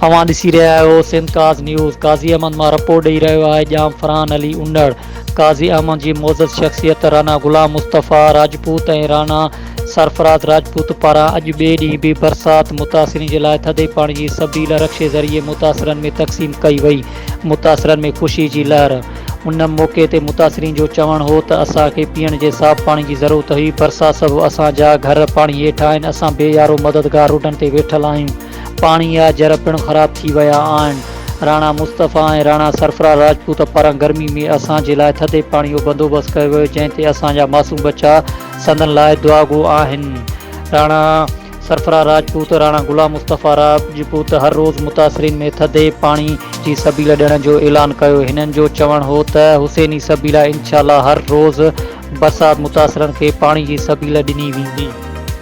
अवां ॾिसी रहिया आहियो सिंध काज़ न्यूज़। काज़ी अहमद मां रिपोर्ट ॾेई रहियो आहे जाम फरहान अली उन्नड़। काज़ी अहमद जी मोज़ज़ शख़्सियत राणा गुलाम मुस्तफ़ा राजपूत ऐं राणा सरफराज़ राजपूत पारां अॼु ॿिए ॾींहुं बि बरसाति मुतासिरीन जे लाइ थधे पाणी जी सबील रक्शे ज़रिए मुतासिरनि में तक़सीम कई वई। मुतासिरनि में ख़ुशी जी लहर। उन मौक़े ते मुतासिरीन जो चवणु हो त असांखे पीअण जे साफ़ पाणी जी ज़रूरत हुई। बरसाति सबबु असांजा घर पाणी हेठि आहिनि। असां बेयारो मददगार रोडनि ते वेठल आहियूं। पाणी जा जर पिणु ख़राब थी विया आहिनि। राणा मुस्तफ़ा ऐं राणा सरफराज़ राजपूत पारां गर्मी में असांजे लाइ थधे पाणी जो बंदोबस्तु कयो वियो जंहिं ते असांजा मासूम बचा संदन लाइ दुआगो आहिनि। राणा सरफराज़ राजपूत राणा गुलाम मुस्तफ़ा राजपूत हर रोज़ मुतासिरीन में थधे पाणी जी सबील ॾियण जो ऐलान कयो। हिननि जो चवणु हो त हुसैनी सबील इंशाअल्लाह हर रोज़ बरसाति मुतासिरनि खे पाणी जी सबील ॾिनी वेंदी।